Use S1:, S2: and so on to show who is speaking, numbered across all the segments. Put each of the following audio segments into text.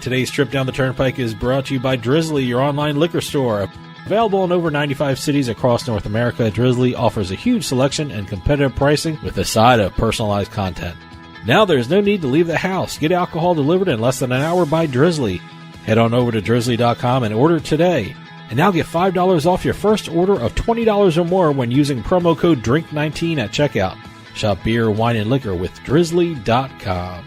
S1: Today's trip down the Turnpike is brought to you by Drizzly, your online liquor store. Available in over 95 cities across North America, Drizzly offers a huge selection and competitive pricing with a side of personalized content. Now there's no need to leave the house. Get alcohol delivered in less than an hour by Drizzly. Head on over to drizzly.com and order today. And now get $5 off your first order of $20 or more when using promo code DRINK19 at checkout. Shop beer, wine, and liquor with drizzly.com.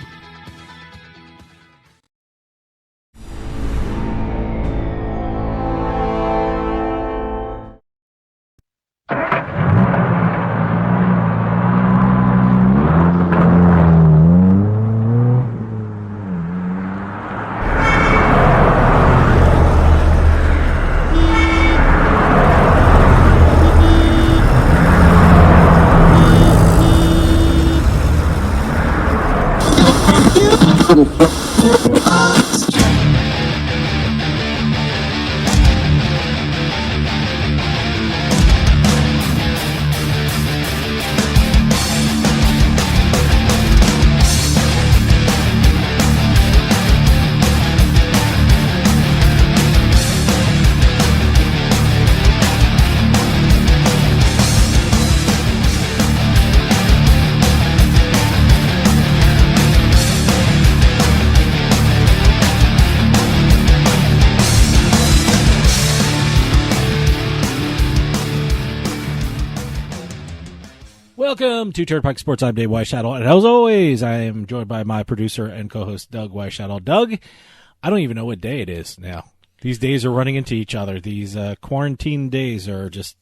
S1: Welcome to Turnpike Sports. I'm Dave Weishattle, and as always, I am joined by my producer and co-host, Doug Weishattle. Doug, I don't even know what day it is now. These days are running into each other. These quarantine days are just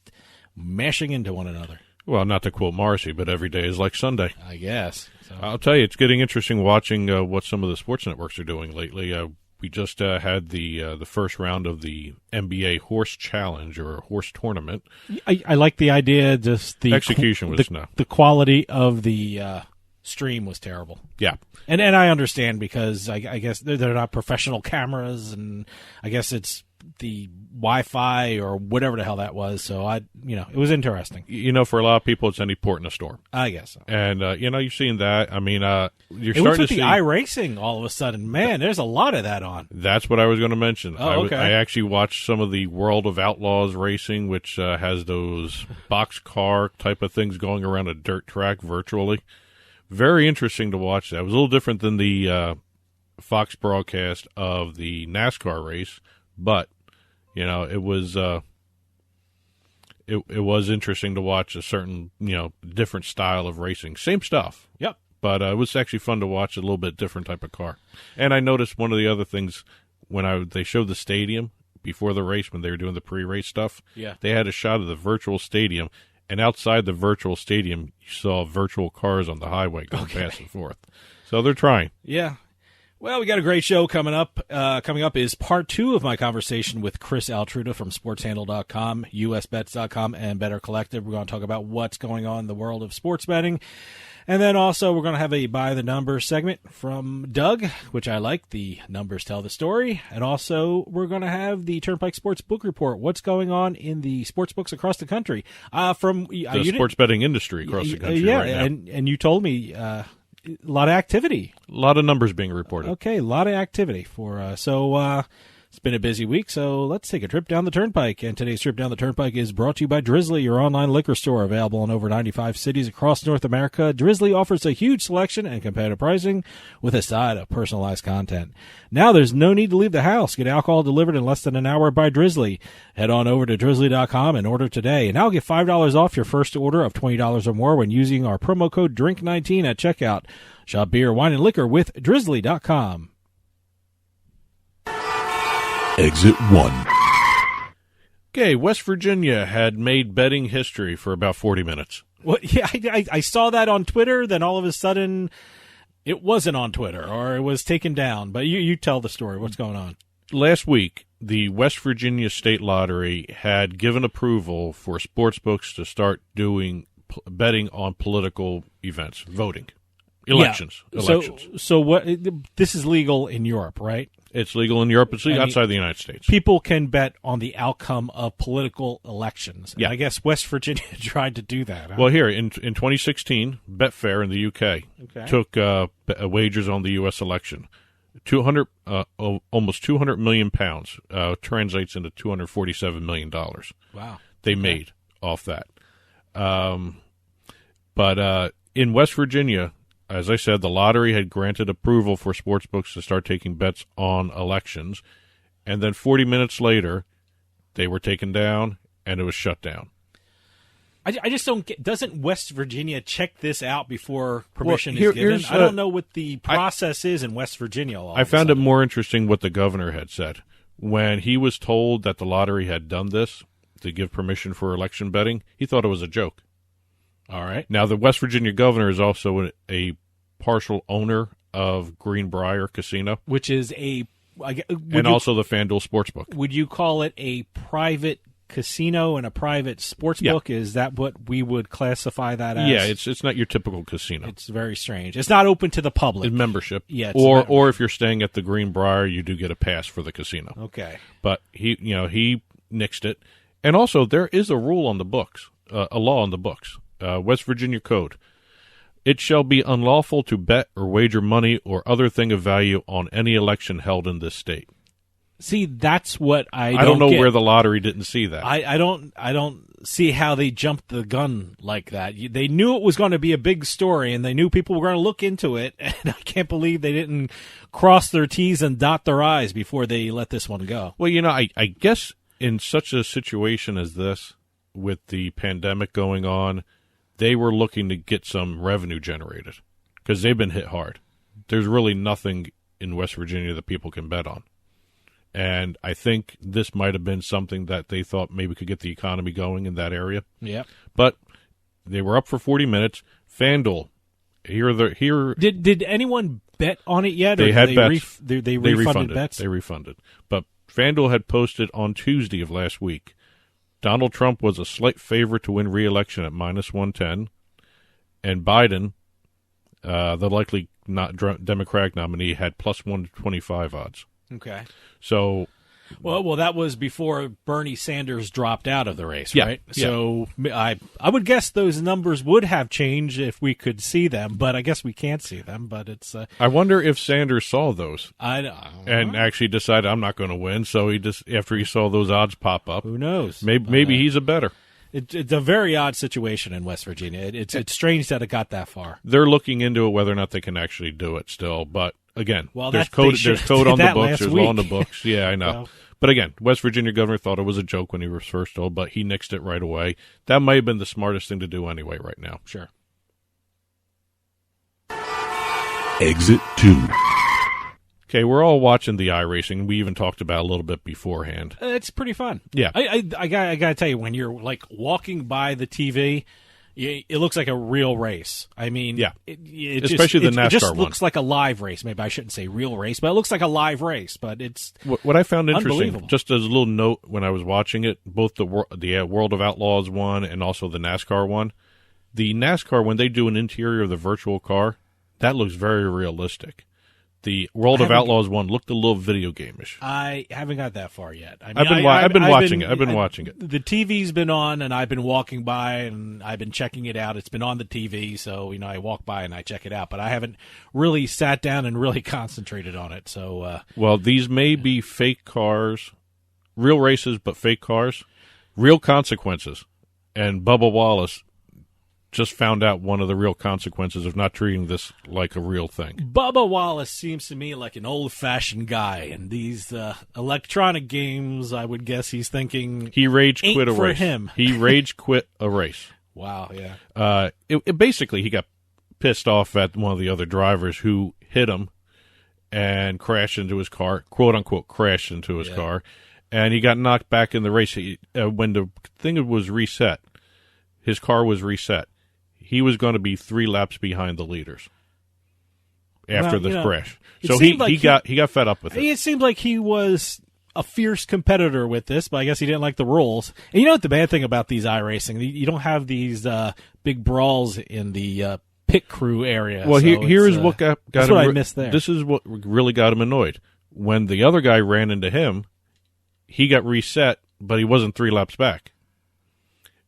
S1: mashing into one another.
S2: Well, not to quote Morrissey, but every day is like Sunday.
S1: I guess. So.
S2: I'll tell you, it's getting interesting watching what some of the sports networks are doing lately. We just had the first round of the NBA Horse Challenge or Horse Tournament.
S1: I like the idea. Just the
S2: execution was
S1: the quality of the stream was terrible.
S2: Yeah,
S1: and I understand because I guess they're not professional cameras, and I guess it's the Wi-Fi or whatever the hell that was. So it was interesting.
S2: For a lot of people, it's any port in a storm.
S1: I guess so.
S2: And you're seeing that. I mean, you're
S1: it
S2: starting
S1: was
S2: to
S1: with
S2: see
S1: the iRacing all of a sudden. Man, there's a lot of that on.
S2: That's what I was going to mention.
S1: Oh, okay.
S2: I actually watched some of the World of Outlaws racing, which has those box car type of things going around a dirt track virtually. Very interesting to watch that. It was a little different than the Fox broadcast of the NASCAR race, but it was it was interesting to watch a certain different style of racing. Same stuff.
S1: Yep.
S2: But it was actually fun to watch a little bit different type of car. And I noticed one of the other things when they showed the stadium before the race when they were doing the pre-race stuff.
S1: Yeah.
S2: They had a shot of the virtual stadium, and outside the virtual stadium, you saw virtual cars on the highway going back and forth. So they're trying.
S1: Yeah. Well, we got a great show coming up. Coming up is part 2 of my conversation with Chris Altruda from SportsHandle.com, USBets.com, and Better Collective. We're going to talk about what's going on in the world of sports betting. And then also we're going to have a By the Numbers segment from Doug, which I like. The numbers tell the story. And also we're going to have the Turnpike Sports Book Report. What's going on in the sports books across the country? From
S2: the sports betting industry across the country right now.
S1: And you told me a lot of activity.
S2: A lot of numbers being reported.
S1: Okay, a lot of activity for it's been a busy week, so let's take a trip down the Turnpike. And today's trip down the Turnpike is brought to you by Drizzly, your online liquor store, available in over 95 cities across North America. Drizzly offers a huge selection and competitive pricing with a side of personalized content. Now there's no need to leave the house. Get alcohol delivered in less than an hour by Drizzly. Head on over to drizzly.com and order today. And now get $5 off your first order of $20 or more when using our promo code DRINK19 at checkout. Shop beer, wine, and liquor with drizzly.com.
S3: Exit 1.
S2: Okay, West Virginia had made betting history for about 40 minutes.
S1: Well, yeah, I saw that on Twitter, then all of a sudden it wasn't on Twitter, or it was taken down. But you tell the story. What's going on?
S2: Last week, the West Virginia State Lottery had given approval for sportsbooks to start doing betting on political events, voting, elections.
S1: Yeah.
S2: Elections.
S1: So what? This is legal in Europe, right?
S2: It's legal in Europe. It's legal outside the United States.
S1: People can bet on the outcome of political elections.
S2: Yeah.
S1: And I guess West Virginia tried to do that. Huh?
S2: Well, here, in 2016, Betfair in the UK took wagers on the U.S. election. almost 200 million pounds, translates into $247 million.
S1: Wow.
S2: They made off that. But in West Virginia, as I said, the lottery had granted approval for sportsbooks to start taking bets on elections. And then 40 minutes later, they were taken down and it was shut down.
S1: I just don't get. Doesn't West Virginia check this out before permission
S2: Well,
S1: is given? I don't know what the process is in West Virginia.
S2: I found it more interesting what the governor had said. When he was told that the lottery had done this to give permission for election betting, he thought it was a joke.
S1: All right.
S2: Now, the West Virginia governor is also a partial owner of Greenbrier Casino,
S1: which is
S2: and also the FanDuel Sportsbook.
S1: Would you call it a private casino and a private sports book? Is that what we would classify that as?
S2: Yeah, it's not your typical casino.
S1: It's very strange. It's not open to the public.
S2: It's membership.
S1: Yeah,
S2: or if you're staying at the Greenbrier, you do get a pass for the casino.
S1: Okay.
S2: But he nixed it. And also there is a rule on the books, a law on the books. West Virginia Code. It shall be unlawful to bet or wager money or other thing of value on any election held in this state.
S1: See, that's what I
S2: don't know
S1: get.
S2: where the lottery didn't see that.
S1: I don't see how they jumped the gun like that. They knew it was going to be a big story, and they knew people were going to look into it, and I can't believe they didn't cross their T's and dot their I's before they let this one go.
S2: Well, I guess in such a situation as this, with the pandemic going on, they were looking to get some revenue generated because they've been hit hard. There's really nothing in West Virginia that people can bet on. And I think this might have been something that they thought maybe could get the economy going in that area.
S1: Yeah.
S2: But they were up for 40 minutes. FanDuel,
S1: Did anyone bet on it yet?
S2: They had bets.
S1: They refunded bets?
S2: They refunded. But FanDuel had posted on Tuesday of last week, Donald Trump was a slight favorite to win re-election at -110, and Biden, the likely not Democratic nominee, had +125 odds.
S1: Okay.
S2: So,
S1: well, that was before Bernie Sanders dropped out of the race,
S2: yeah,
S1: right?
S2: Yeah.
S1: So I would guess those numbers would have changed if we could see them, but I guess we can't see them. But it's.
S2: I wonder if Sanders saw those
S1: and
S2: actually decided I'm not going to win. So he just after he saw those odds pop up,
S1: who knows?
S2: Maybe he's a better.
S1: It's a very odd situation in West Virginia. It's strange that it got that far.
S2: They're looking into it whether or not they can actually do it still, but. Again,
S1: well,
S2: there's code on the books. There's law on the books. Yeah, I know.
S1: Well,
S2: but again, West Virginia governor thought it was a joke when he was first told, but he nixed it right away. That might have been the smartest thing to do anyway right now.
S1: Sure.
S3: Exit 2.
S2: Okay, we're all watching the iRacing. We even talked about it a little bit beforehand.
S1: It's pretty fun.
S2: Yeah.
S1: I got to tell you, when you're like walking by the TV, it looks like a real race. I mean,
S2: yeah.
S1: Especially
S2: the NASCAR
S1: it just
S2: one.
S1: looks like a live race. Maybe I shouldn't say real race, but it looks like a live race. But it's
S2: what I found interesting,
S1: unbelievable.
S2: just as a little note when I was watching it, both the World of Outlaws one and also the NASCAR one. The NASCAR, when they do an interior of the virtual car, that looks very realistic. The World of Outlaws one looked a little video game-ish.
S1: I haven't got that far yet. I mean,
S2: I've been watching it. I've been watching it.
S1: The TV's been on, and I've been walking by, and I've been checking it out. It's been on the TV, so I walk by and I check it out. But I haven't really sat down and really concentrated on it. So,
S2: well, these may be fake cars, real races, but fake cars, real consequences. And Bubba Wallace just found out one of the real consequences of not treating this like a real thing.
S1: Bubba Wallace seems to me like an old-fashioned guy, and these electronic games, I would guess he's thinking
S2: he rage quit a
S1: for
S2: race.
S1: Him.
S2: He rage quit a race.
S1: Wow, yeah.
S2: Basically, he got pissed off at one of the other drivers who hit him and crashed into his car, quote-unquote crashed into his car, and he got knocked back in the race. When the thing was reset, his car was reset. He was going to be 3 laps behind the leaders after the crash. So he got fed up with it.
S1: It seemed like he was a fierce competitor with this, but I guess he didn't like the rules. And you know what the bad thing about these iRacing? You don't have these big brawls in the pit crew area.
S2: Well,
S1: so
S2: here's what got
S1: that's
S2: him.
S1: What I missed there.
S2: This is what really got him annoyed. When the other guy ran into him, he got reset, but he wasn't 3 laps back.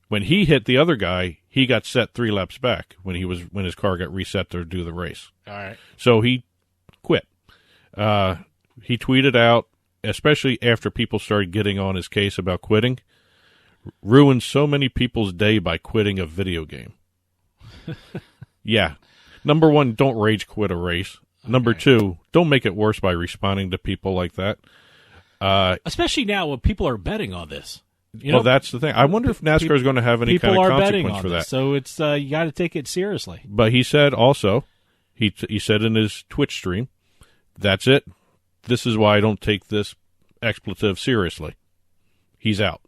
S2: When he hit the other guy, he got set 3 laps back when his car got reset to do the race.
S1: All right.
S2: So he quit. He tweeted out, especially after people started getting on his case about quitting, ruined so many people's day by quitting a video game. Yeah. Number one, don't rage quit a race. Okay. Number two, don't make it worse by responding to people like that.
S1: Especially now when people are betting on this.
S2: Well, that's the thing. I wonder if NASCAR is going to have any kind of consequence for that.
S1: This, so it's you got to take it seriously.
S2: But he said also, he said in his Twitch stream, that's it. This is why I don't take this expletive seriously. He's out.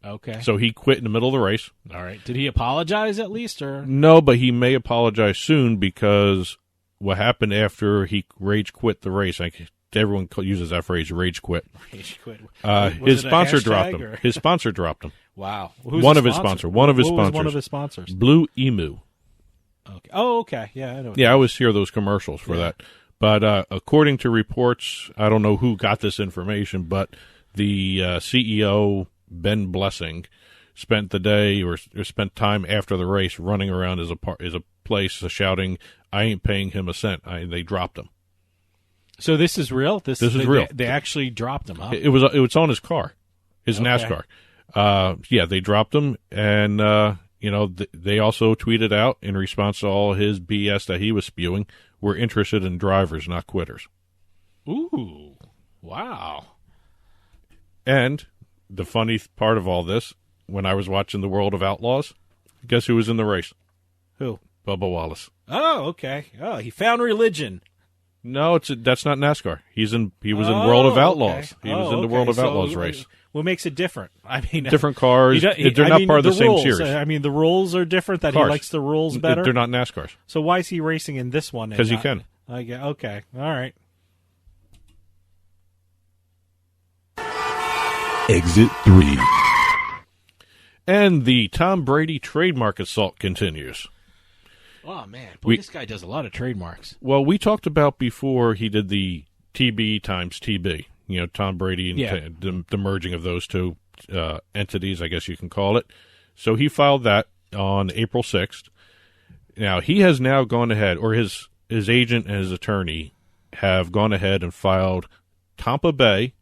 S1: Okay.
S2: So he quit in the middle of the race.
S1: All right. Did he apologize at least, or
S2: no? But he may apologize soon because what happened after he rage quit the race. Everyone uses that phrase, rage quit.
S1: Rage quit.
S2: His sponsor dropped him. His sponsor dropped him.
S1: Wow.
S2: One of his sponsors. One of his
S1: sponsors.
S2: Blue Emu.
S1: Okay. Oh, okay. Yeah, I know.
S2: Yeah, I always hear those commercials for that. But according to reports, I don't know who got this information, but the CEO, Ben Blessing, spent the day or spent time after the race running around his place shouting, "I ain't paying him a cent." They dropped him.
S1: So this is real? This is
S2: real.
S1: They actually dropped him, huh?
S2: It was on his car, his NASCAR. Yeah, they dropped him, and they also tweeted out in response to all his BS that he was spewing, "We're interested in drivers, not quitters."
S1: Ooh, wow.
S2: And the funny part of all this, when I was watching The World of Outlaws, guess who was in the race?
S1: Who?
S2: Bubba Wallace.
S1: Oh, okay. Oh, he found religion.
S2: No, that's not NASCAR. He was in World of Outlaws.
S1: Okay.
S2: He was in the World of Outlaws race.
S1: What makes it different? I mean,
S2: different cars. They're not part of the same series.
S1: I mean, the rules are different. That cars. He likes the rules better.
S2: They're not NASCARs.
S1: So why is he racing in this one?
S2: Because he can.
S1: Okay. All right.
S3: Exit 3.
S2: And the Tom Brady trademark assault continues.
S1: Oh, man. Boy, this guy does a lot of trademarks.
S2: Well, we talked about before he did the TB times TB. Tom Brady and the merging of those two entities, I guess you can call it. So he filed that on April 6th. Now, he has now gone ahead, or his agent and his attorney have gone ahead and filed Tampa Bay.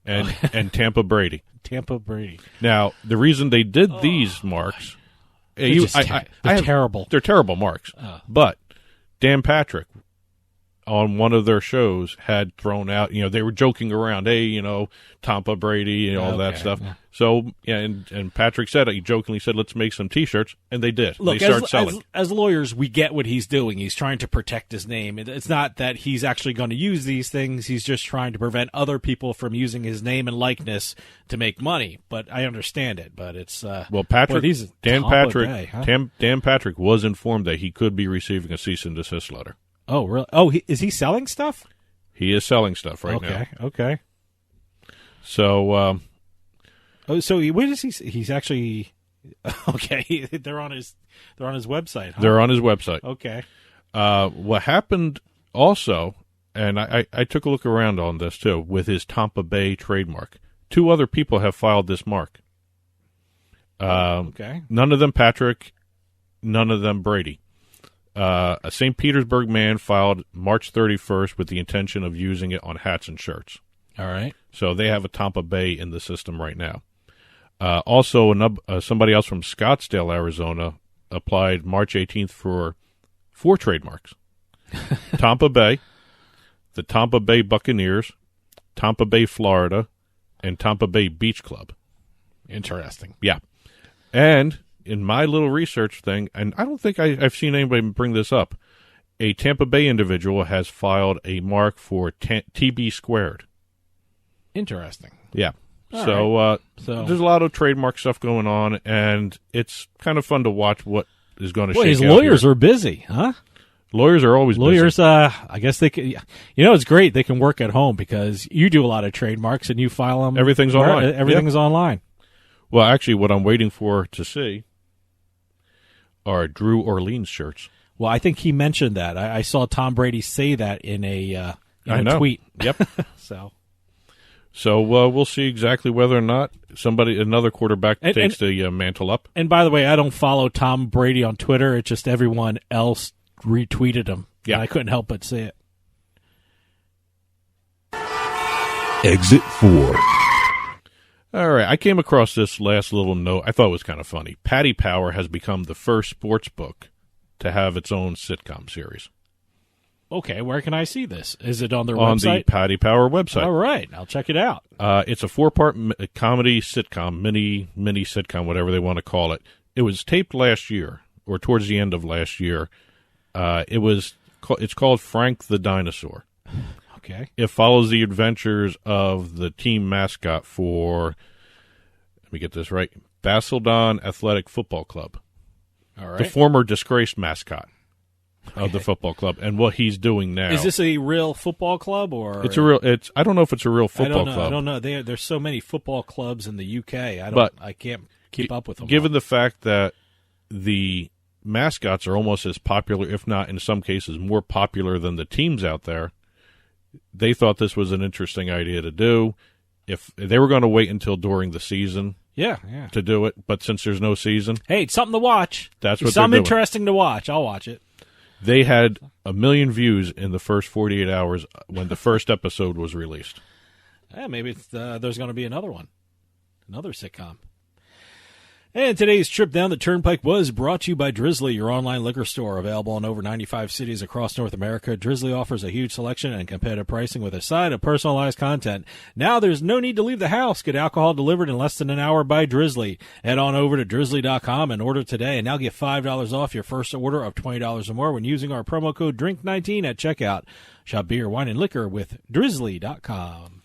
S2: And Tampa Brady.
S1: Tampa Brady.
S2: Now, the reason they did these marks...
S1: They're terrible.
S2: They're terrible marks. But Dan Patrick, on one of their shows, had thrown out, they were joking around, hey, Tampa Brady and all that stuff. Yeah. So, and Patrick said, he jokingly said, let's make some T-shirts, and they did.
S1: Look,
S2: they started selling.
S1: As lawyers, we get what he's doing. He's trying to protect his name. It's not that he's actually going to use these things. He's just trying to prevent other people from using his name and likeness to make money. But I understand it. But it's
S2: Dan Patrick was informed that he could be receiving a cease and desist letter.
S1: Oh, really? Oh, is he selling stuff?
S2: He is selling stuff now.
S1: Okay.
S2: So,
S1: so what is he? He's actually okay. They're on his website. Huh?
S2: They're on his website.
S1: Okay.
S2: What happened also, and I took a look around on this too, with his Tampa Bay trademark. 2 other people have filed this mark.
S1: Okay.
S2: None of them Patrick, none of them Brady. A St. Petersburg man filed March 31st with the intention of using it on hats and shirts.
S1: All right.
S2: So they have a Tampa Bay in the system right now. Also, somebody else from Scottsdale, Arizona, applied March 18th for 4 trademarks. Tampa Bay, the Tampa Bay Buccaneers, Tampa Bay, Florida, and Tampa Bay Beach Club.
S1: Interesting.
S2: Yeah. And in my little research thing, and I don't think I've seen anybody bring this up, a Tampa Bay individual has filed a mark for TB squared.
S1: Interesting.
S2: Yeah. So there's a lot of trademark stuff going on, and it's kind of fun to watch what is going to shake out.
S1: His lawyers are busy, huh?
S2: Lawyers are always busy.
S1: I guess they can. It's great. They can work at home because you do a lot of trademarks and you file them.
S2: Everything's online.
S1: Everything is online.
S2: Well, actually, what I'm waiting for to see are Drew Orleans shirts.
S1: Well, I think he mentioned that. I saw Tom Brady say that in a tweet.
S2: Yep.
S1: So
S2: we'll see exactly whether or not another quarterback takes the mantle up.
S1: And by the way, I don't follow Tom Brady on Twitter. It's just everyone else retweeted him.
S2: Yeah,
S1: and I couldn't help but see it.
S3: Exit 4.
S2: All right, I came across this last little note. I thought it was kind of funny. Paddy Power has become the first sports book to have its own sitcom series.
S1: Okay, where can I see this? Is it on their
S2: On
S1: website?
S2: the Paddy Power website.
S1: All right, I'll check it out.
S2: It's a 4-part comedy sitcom, mini sitcom, whatever they want to call it. It was taped last year, or towards the end of last year. It's called Frank the Dinosaur.
S1: Okay.
S2: It follows the adventures of the team mascot for, let me get this right, Basildon Athletic Football Club.
S1: All right.
S2: The former disgraced mascot of the football club, and what he's doing now.
S1: Is this a real football club, or
S2: I don't know if it's a real football club.
S1: I don't know. There's so many football clubs in the UK. I can't keep up with them.
S2: Given the fact that the mascots are almost as popular, if not in some cases more popular than the teams out there, they thought this was an interesting idea to do. If they were going to wait until during the season, to do it, but since there's no season,
S1: hey, it's something to watch.
S2: That's what
S1: something
S2: they're doing.
S1: Interesting to watch. I'll watch it.
S2: They had 1 million views in the first 48 hours when the first episode was released.
S1: Maybe there's going to be another one, another sitcom. And today's trip down the Turnpike was brought to you by Drizzly, your online liquor store. Available in over 95 cities across North America, Drizzly offers a huge selection and competitive pricing with a side of personalized content. Now there's no need to leave the house. Get alcohol delivered in less than an hour by Drizzly. Head on over to drizzly.com and order today, and now get $5 off your first order of $20 or more when using our promo code DRINK19 at checkout. Shop beer, wine, and liquor with drizzly.com.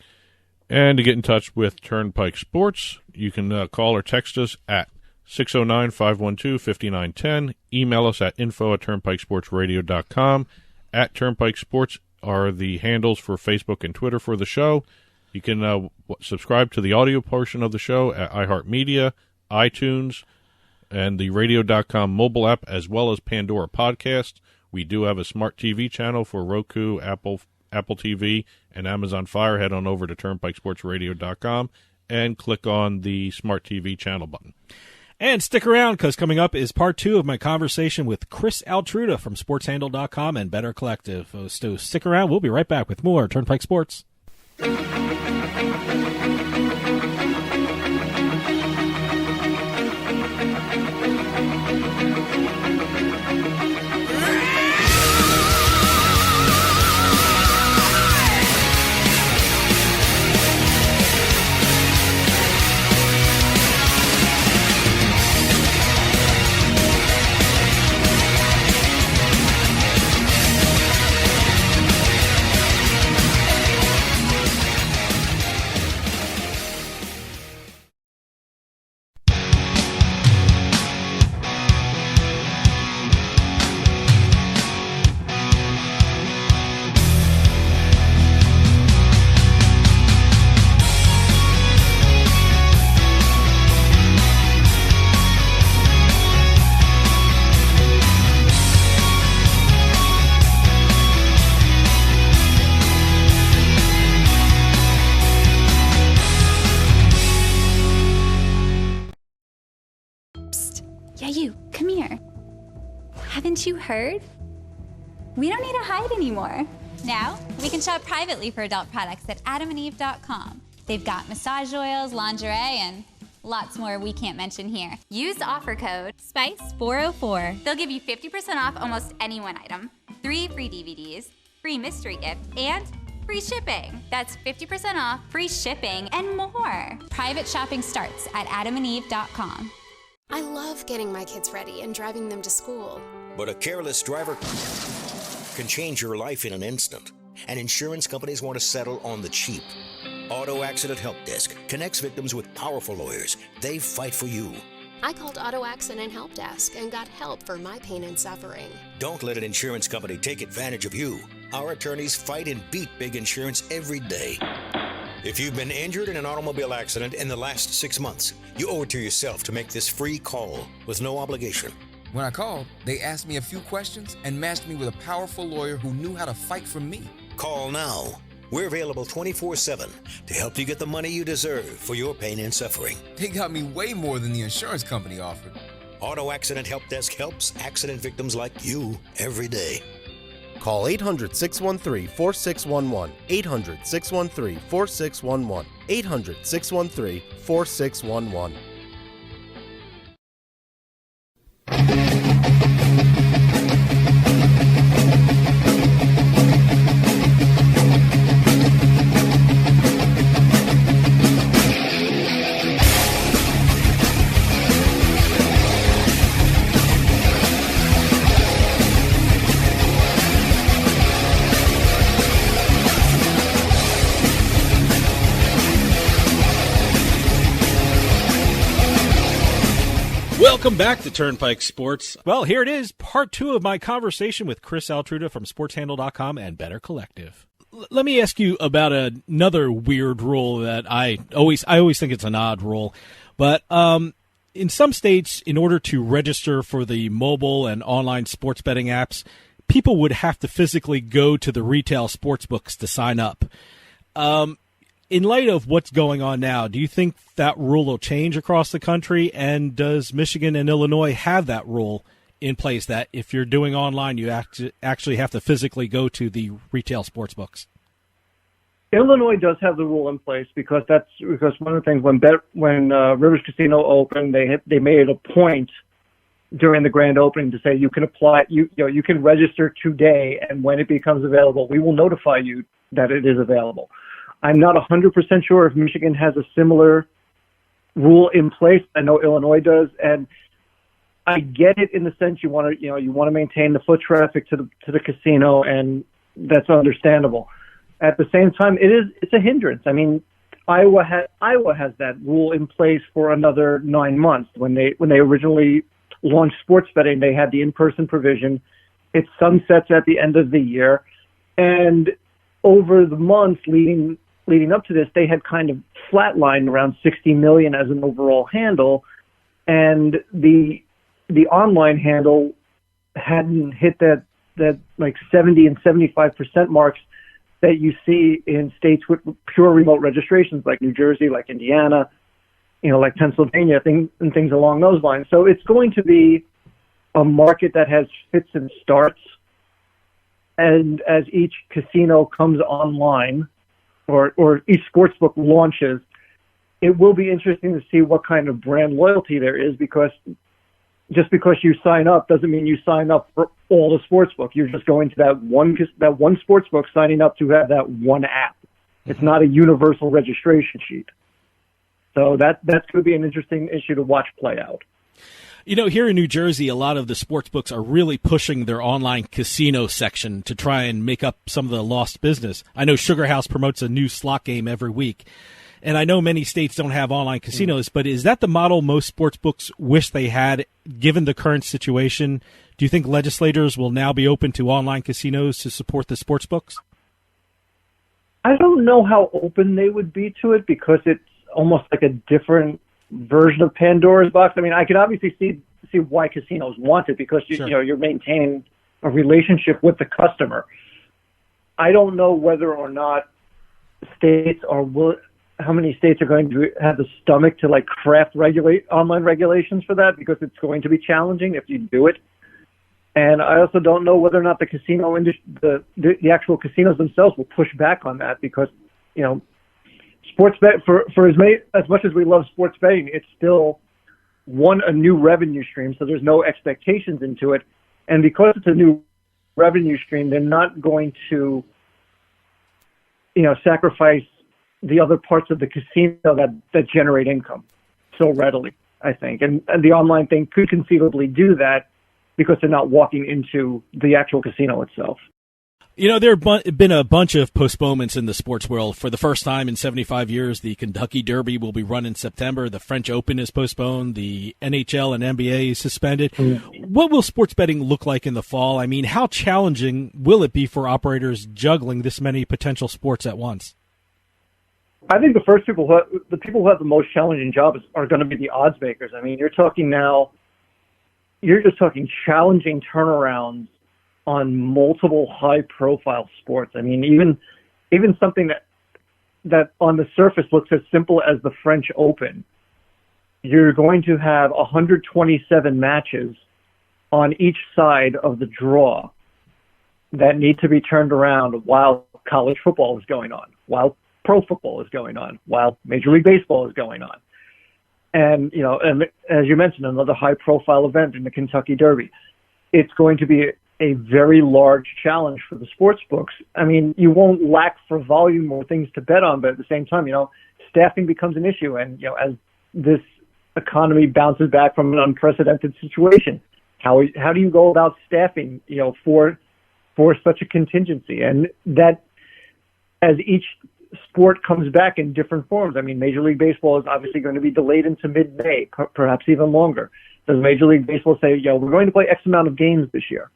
S2: And to get in touch with Turnpike Sports, you can call or text us at 609-512-5910. Email us at info@turnpikesportsradio.com. At Turnpike Sports are the handles for Facebook and Twitter for the show. You can subscribe to the audio portion of the show at iHeartMedia, iTunes, and the radio.com mobile app, as well as Pandora Podcast. We do have a smart TV channel for Roku, Apple TV, and Amazon Fire. Head on over to turnpikesportsradio.com and click on the smart TV channel button.
S1: And stick around, because coming up is part 2 of my conversation with Chris Altruda from SportsHandle.com and Better Collective. So stick around. We'll be right back with more Turnpike Sports.
S4: Haven't you heard? We don't need to hide anymore. Now, we can shop privately for adult products at adamandeve.com. They've got massage oils, lingerie, and lots more we can't mention here. Use offer code SPICE404. They'll give you 50% off almost any one item, 3 free DVDs, free mystery gift, and free shipping. That's 50% off, free shipping, and more. Private shopping starts at adamandeve.com.
S5: I love getting my kids ready and driving them to school.
S6: But a careless driver can change your life in an instant. And insurance companies want to settle on the cheap. Auto Accident Help Desk connects victims with powerful lawyers. They fight for you.
S5: I called Auto Accident Help Desk and got help for my pain and suffering.
S6: Don't let an insurance company take advantage of you. Our attorneys fight and beat big insurance every day. If you've been injured in an automobile accident in the last 6 months, you owe it to yourself to make this free call with no obligation.
S7: When I called, they asked me a few questions and matched me with a powerful lawyer who knew how to fight for me.
S6: Call now. We're available 24/7 to help you get the money you deserve for your pain and suffering.
S7: They got me way more than the insurance company offered.
S6: Auto Accident Help Desk helps accident victims like you every day.
S8: Call 800-613-4611. 800-613-4611. 800-613-4611.
S1: Welcome back to Turnpike Sports. Well, here it is, part 2 of my conversation with Chris Altruda from SportsHandle.com and Better Collective. Let me ask you about another weird rule that I always think it's an odd rule, but in some states, in order to register for the mobile and online sports betting apps, people would have to physically go to the retail sports books to sign up. In light of what's going on now, do you think that rule will change across the country? And does Michigan and Illinois have that rule in place that if you're doing online, you actually have to physically go to the retail sports books?
S9: Illinois does have the rule in place because one of the things when Rivers Casino opened, they made it a point during the grand opening to say you can apply, you can register today, and when it becomes available, we will notify you that it is available. I'm not 100% sure if Michigan has a similar rule in place. I know Illinois does, and I get it in the sense you want to maintain the foot traffic to the casino, and that's understandable. At the same time, it's a hindrance. I mean, Iowa has that rule in place for another 9 months. When they originally launched sports betting, they had the in-person provision. It sunsets at the end of the year, and over the months leading up to this, they had kind of flatlined around 60 million as an overall handle, and the online handle hadn't hit that like 70 and 75% marks that you see in states with pure remote registrations like New Jersey, like Indiana, like Pennsylvania, things along those lines. So it's going to be a market that has fits and starts, and as each casino comes online, or each sportsbook launches, it will be interesting to see what kind of brand loyalty there is, because just because you sign up doesn't mean you sign up for all the sportsbook. You're just going to that one sportsbook, signing up to have that one app. It's not a universal registration sheet. So that's going to be an interesting issue to watch play out.
S1: Here in New Jersey, a lot of the sports books are really pushing their online casino section to try and make up some of the lost business. I know Sugar House promotes a new slot game every week, and I know many states don't have online casinos, but is that the model most sports books wish they had, given the current situation? Do you think legislators will now be open to online casinos to support the sports books?
S9: I don't know how open they would be to it, because it's almost like a different version of Pandora's box. I mean, I could obviously see why casinos want it, because you're maintaining a relationship with the customer. I don't know whether or not how many states are going to have the stomach to craft online regulations for that, because it's going to be challenging if you do it. And I also don't know whether or not the casino industry, the actual casinos themselves, will push back on that, because sports bet for as much as we love sports betting, it's still a new revenue stream, so there's no expectations into it. And because it's a new revenue stream, they're not going to sacrifice the other parts of the casino that generate income so readily, I think. And the online thing could conceivably do that, because they're not walking into the actual casino itself.
S1: There have been a bunch of postponements in the sports world. For the first time in 75 years, the Kentucky Derby will be run in September. The French Open is postponed. The NHL and NBA is suspended. What will sports betting look like in the fall? I mean, how challenging will it be for operators juggling this many potential sports at once?
S9: I think the people who have the most challenging jobs are going to be the odds makers. I mean, you're just talking challenging turnarounds on multiple high-profile sports. I mean, even something that on the surface looks as simple as the French Open, you're going to have 127 matches on each side of the draw, that need to be turned around while college football is going on, while pro football is going on, while Major League Baseball is going on. And, and as you mentioned, another high-profile event in the Kentucky Derby. It's going to be a very large challenge for the sports books. I mean, you won't lack for volume or things to bet on, but at the same time, staffing becomes an issue. And, as this economy bounces back from an unprecedented situation, how do you go about staffing, for such a contingency? And that, as each sport comes back in different forms. I mean, Major League Baseball is obviously going to be delayed into mid-May, perhaps even longer. Does Major League Baseball say, we're going to play X amount of games this year?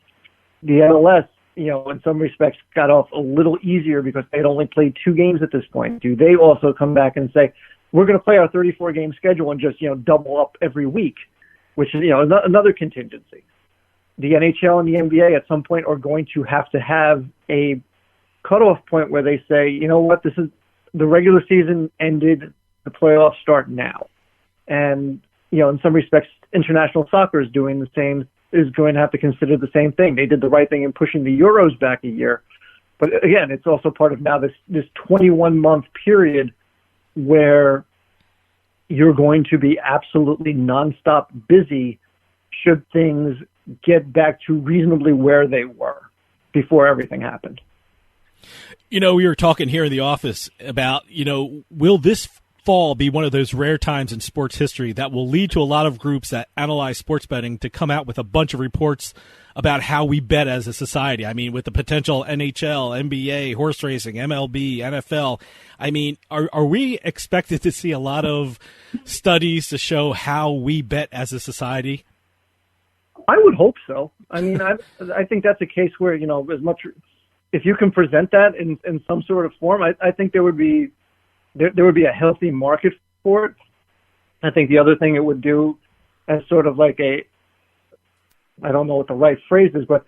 S9: The MLS, in some respects got off a little easier because they'd only played 2 games at this point. Do they also come back and say, we're going to play our 34-game schedule and just, double up every week, which is, another contingency. The NHL and the NBA at some point are going to have a cutoff point where they say, this is the regular season ended, the playoffs start now. And, in some respects, international soccer is doing the same, is going to have to consider the same thing. They did the right thing in pushing the Euros back a year. But again, it's also part of now this 21-month period where you're going to be absolutely nonstop busy should things get back to reasonably where they were before everything happened.
S1: We were talking here in the office about, will this fall be one of those rare times in sports history that will lead to a lot of groups that analyze sports betting to come out with a bunch of reports about how we bet as a society? I mean, with the potential NHL, NBA, horse racing, MLB, NFL. I mean, are we expected to see a lot of studies to show how we bet as a society?
S9: I would hope so. I mean, I think that's a case where, as much, if you can present that in some sort of form, I think there would be a healthy market for it. I think the other thing it would do as sort of like I don't know what the right phrase is, but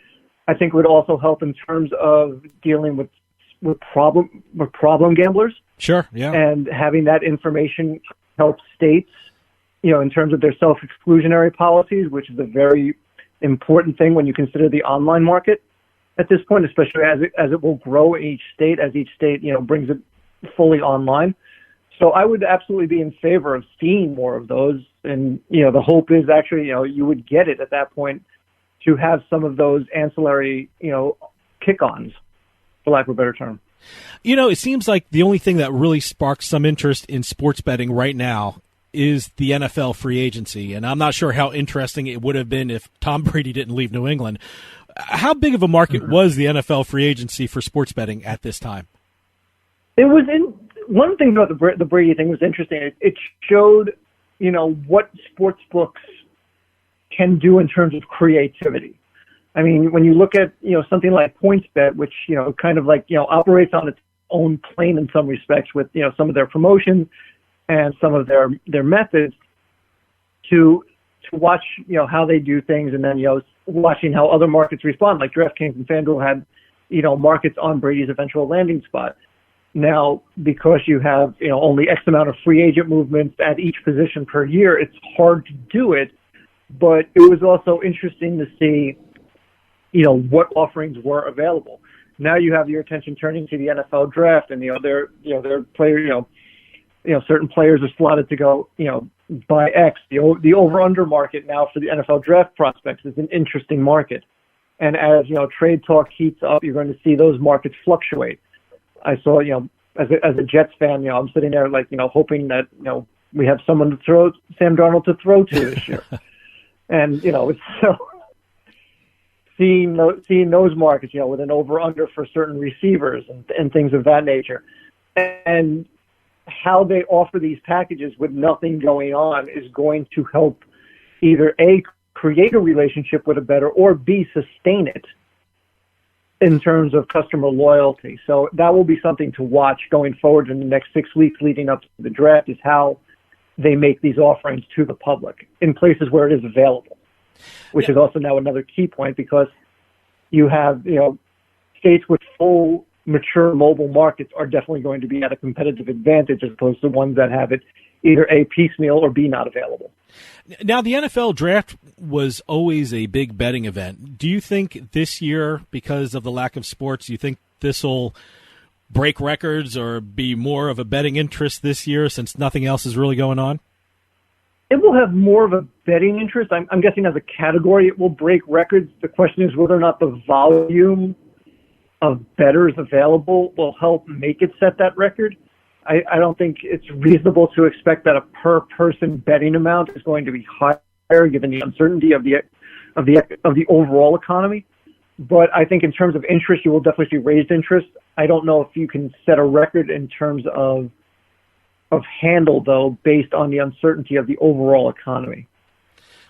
S9: I think it would also help in terms of dealing with problem gamblers.
S1: Sure, yeah.
S9: And having that information help states, in terms of their self-exclusionary policies, which is a very important thing when you consider the online market at this point, especially as it will grow in each state, as each state, brings it fully online. So I would absolutely be in favor of seeing more of those. And, the hope is actually, you would get it at that point to have some of those ancillary, kick-ons, for lack of a better term.
S1: It seems like the only thing that really sparks some interest in sports betting right now is the NFL free agency. And I'm not sure how interesting it would have been if Tom Brady didn't leave New England. How big of a market was the NFL free agency for sports betting at this time?
S9: It was one thing about the Brady thing was interesting. It showed, what sports books can do in terms of creativity. I mean, when you look at, something like PointsBet, which, kind of like, operates on its own plane in some respects with, some of their promotions and some of their methods to watch, how they do things, and then, watching how other markets respond, like DraftKings and FanDuel had, markets on Brady's eventual landing spot. Now, because you have, only X amount of free agent movements at each position per year, it's hard to do it. But it was also interesting to see, what offerings were available. Now you have your attention turning to the NFL draft, and their player, certain players are slotted to go, by X. The over/under market now for the NFL draft prospects is an interesting market, and as trade talk heats up, you're going to see those markets fluctuate. I saw, as a Jets fan, I'm sitting there like, hoping that we have someone to throw Sam Darnold to throw to this year, and so seeing those markets, with an over/under for certain receivers and things of that nature, and how they offer these packages with nothing going on is going to help either A, create a relationship with a bettor, or B, sustain it in terms of customer loyalty. So that will be something to watch going forward in the next 6 weeks leading up to the draft, is how they make these offerings to the public in places where it is available, which is also now another key point, because you have, states with full mature mobile markets are definitely going to be at a competitive advantage as opposed to ones that have it either A, piecemeal, or B, not available.
S1: Now, the NFL draft was always a big betting event. Do you think this year, because of the lack of sports, do you think this will break records or be more of a betting interest this year since nothing else is really going on?
S9: It will have more of a betting interest. I'm guessing as a category it will break records. The question is whether or not the volume of bettors available will help make it set that record. I don't think it's reasonable to expect that a per-person betting amount is going to be higher given the uncertainty of the overall economy. But I think in terms of interest, you will definitely see raised interest. I don't know if you can set a record in terms of handle, though, based on the uncertainty of the overall economy.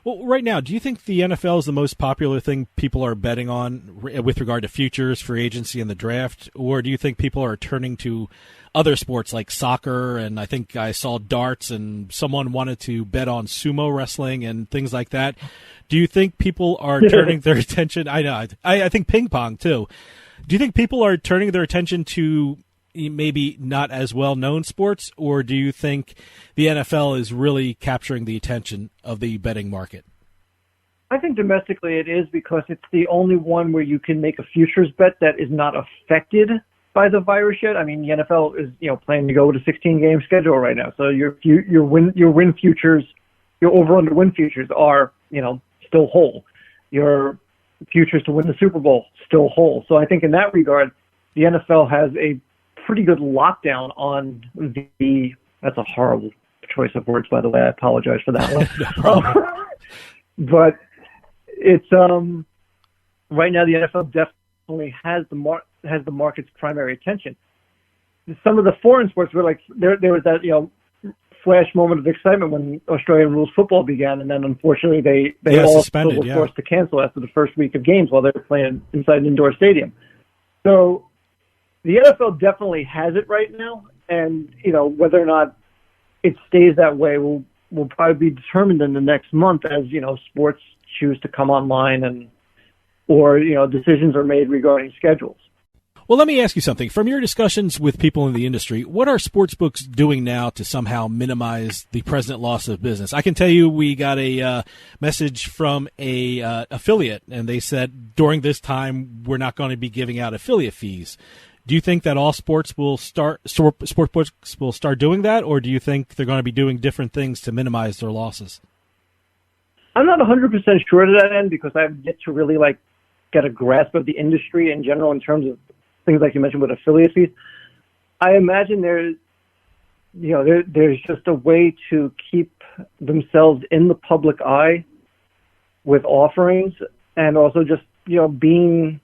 S1: Well, right now, do you think the NFL is the most popular thing people are betting on with regard to futures, free agency, and the draft? Or do you think people are turning to other sports like soccer, and I think I saw darts, and someone wanted to bet on sumo wrestling and things like that? Do you think people are turning their attention? I know. I think ping pong, too. Do you think people are turning their attention to maybe not as well-known sports, or do you think the NFL is really capturing the attention of the betting market?
S9: I think domestically it is because it's the only one where you can make a futures bet that is not affected by the virus yet. I mean, the NFL is, planning to go with a 16-game schedule right now. So your win futures, your over-under win futures are, still whole. Your futures to win the Super Bowl, still whole. So I think in that regard, the NFL has a pretty good lockdown on that's a horrible choice of words, by the way. I apologize for that one. But it's, right now the NFL definitely has the market's primary attention. Some of the foreign sports were like, there was that, flash moment of excitement when Australian rules football began, and then unfortunately they all were forced to cancel after the first week of games while they were playing inside an indoor stadium. So the NFL definitely has it right now, and whether or not it stays that way will probably be determined in the next month as sports choose to come online or decisions are made regarding schedules.
S1: Well, let me ask you something. From your discussions with people in the industry, what are sportsbooks doing now to somehow minimize the present loss of business? I can tell you we got a message from a affiliate, and they said during this time we're not going to be giving out affiliate fees. Do you think that all sportsbooks will start doing that, or do you think they're going to be doing different things to minimize their losses?
S9: I'm not 100% sure to that end because I've yet to really get a grasp of the industry in general in terms of things like you mentioned with affiliate fees. I imagine there's just a way to keep themselves in the public eye with offerings and also just, being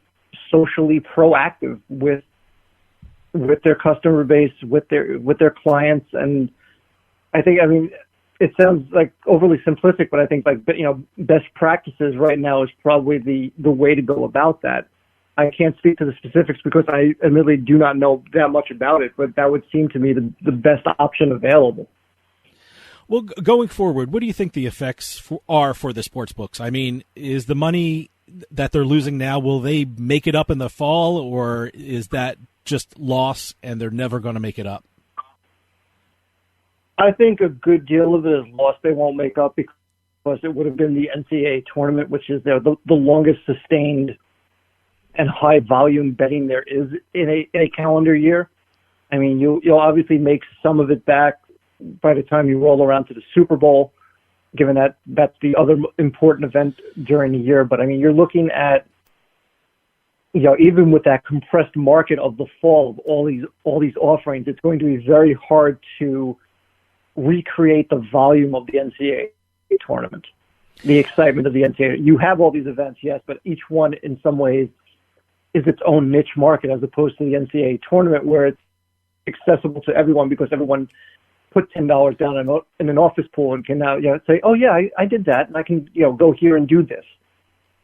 S9: socially proactive with their customer base, with their clients. And I think, it sounds like overly simplistic, but I think best practices right now is probably the way to go about that. I can't speak to the specifics because I admittedly do not know that much about it, but that would seem to me the best option available.
S1: Well, going forward, what do you think the effects are for the sports books? I mean, is the money that they're losing now, will they make it up in the fall, or is that just loss and they're never going to make it up?
S9: I think a good deal of it is lost. They won't make up because it would have been the NCAA tournament, which is the longest sustained and high volume betting there is in a calendar year. I mean, you'll obviously make some of it back by the time you roll around to the Super Bowl, given that that's the other important event during the year. But I mean, you're looking at, even with that compressed market of the fall of all these offerings, it's going to be very hard to recreate the volume of the NCAA tournament, the excitement of the NCAA. You have all these events, yes, but each one in some ways is its own niche market as opposed to the NCAA tournament where it's accessible to everyone because everyone put $10 down in an office pool and can now say, oh yeah, I did that and I can go here and do this.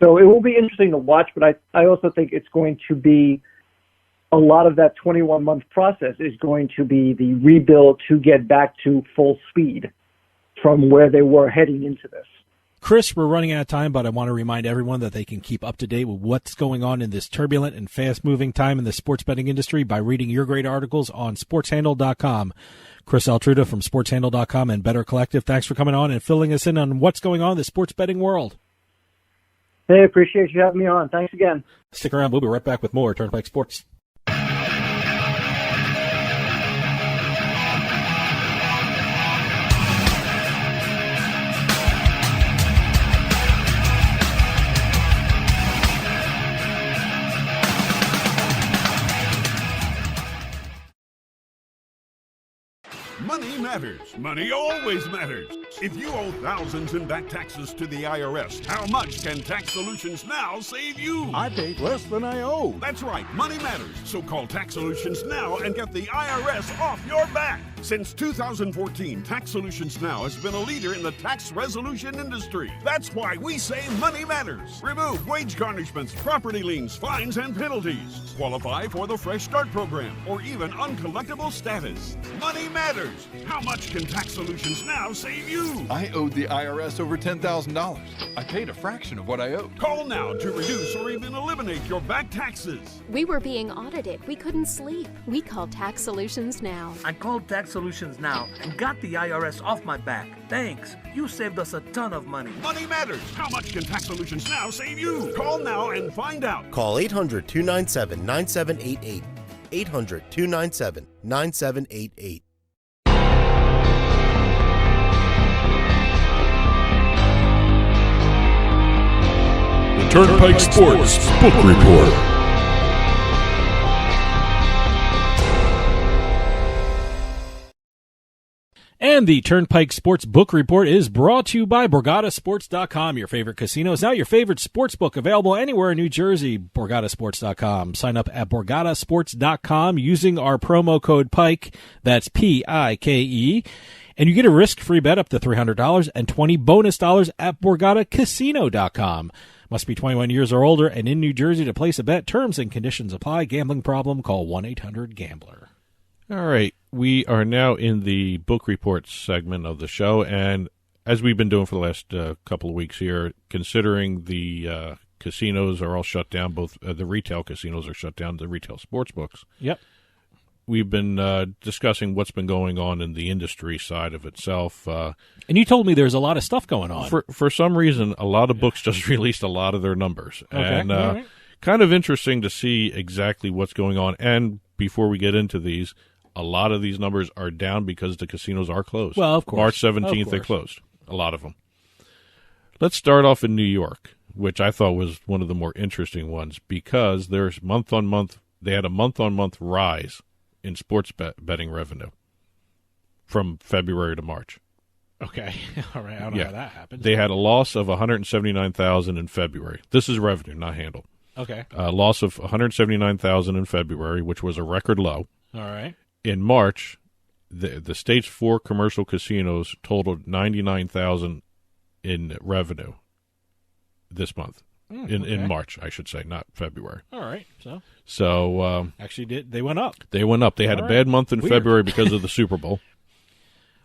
S9: So it will be interesting to watch, but I also think it's going to be a lot of that 21-month process is going to be the rebuild to get back to full speed from where they were heading into this.
S1: Chris, we're running out of time, but I want to remind everyone that they can keep up to date with what's going on in this turbulent and fast-moving time in the sports betting industry by reading your great articles on SportsHandle.com. Chris Altruda from SportsHandle.com and Better Collective. Thanks for coming on and filling us in on what's going on in the sports betting world.
S9: Hey, appreciate you having me on. Thanks again.
S1: Stick around. We'll be right back with more Turnpike Sports.
S3: Money matters. Money always matters. If you owe thousands in back taxes to the IRS, how much can Tax Solutions Now save you?
S8: I paid less than I owe.
S3: That's right. Money matters. So call Tax Solutions Now and get the IRS off your back. Since 2014, Tax Solutions Now has been a leader in the tax resolution industry. That's why we say money matters. Remove wage garnishments, property liens, fines, and penalties. Qualify for the Fresh Start program or even uncollectible status. Money matters. How much can Tax Solutions Now save you?
S8: I owed the IRS over $10,000. I paid a fraction of what I owed.
S3: Call now to reduce or even eliminate your back taxes.
S5: We were being audited. We couldn't sleep. We called Tax Solutions Now.
S10: I called Tax Solutions Now and got the IRS off my back. Thanks. You saved us a ton of money.
S3: Money matters. How much can Tax Solutions Now save you? Call now and find out.
S11: Call 800-297-9788. 800-297-9788.
S3: The Turnpike Sports Book Report.
S1: And the Turnpike Sports Book Report is brought to you by BorgataSports.com. Your favorite casino is now your favorite sports book, available anywhere in New Jersey. BorgataSports.com. Sign up at BorgataSports.com using our promo code PIKE. That's PIKE. And you get a risk-free bet up to $300 and $20 bonus dollars at BorgataCasino.com. Must be 21 years or older and in New Jersey to place a bet. Terms and conditions apply. Gambling problem? Call 1-800-GAMBLER.
S2: All right, we are now in the book report segment of the show, and as we've been doing for the last couple of weeks here, considering the casinos are all shut down, both the retail casinos are shut down, the retail sports books.
S1: Yep.
S2: We've been discussing what's been going on in the industry side of itself.
S1: And you told me there's a lot of stuff going on.
S2: For some reason, a lot of books just released a lot of their numbers.
S1: Okay.
S2: And
S1: right.
S2: Kind of interesting to see exactly what's going on. And before we get into these, a lot of these numbers are down because the casinos are closed.
S1: Well, of course.
S2: March 17th, they closed. A lot of them. Let's start off in New York, which I thought was one of the more interesting ones because there's month-on-month, they had a month-on-month rise in sports betting revenue from February to March.
S1: Okay. All right. I don't know how that happened.
S2: They had a loss of $179,000 in February. This is revenue, not handle.
S1: Okay.
S2: A loss of $179,000 in February, which was a record low.
S1: All right.
S2: In March, the state's 4 commercial casinos totaled $99,000 in revenue this month. In March, I should say, not February.
S1: All right.
S2: So
S1: actually, they went up.
S2: They went up. They had a bad month in February because of the Super Bowl.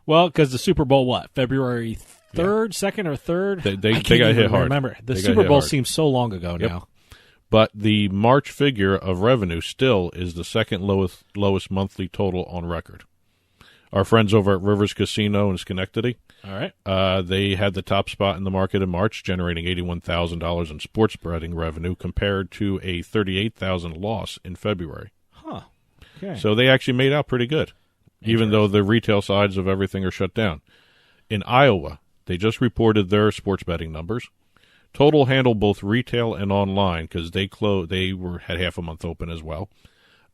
S1: Well, because the Super Bowl, what, February 3rd, 2nd, or 3rd?
S2: They got hit hard.
S1: Remember, the Super Bowl seems so long ago now.
S2: But the March figure of revenue still is the second lowest monthly total on record. Our friends over at Rivers Casino in Schenectady,
S1: all right,
S2: they had the top spot in the market in March, generating $81,000 in sports betting revenue compared to a $38,000 loss in February.
S1: Huh. Okay.
S2: So they actually made out pretty good, even though the retail sides of everything are shut down. In Iowa, they just reported their sports betting numbers. Total handle both retail and online because they had half a month open as well.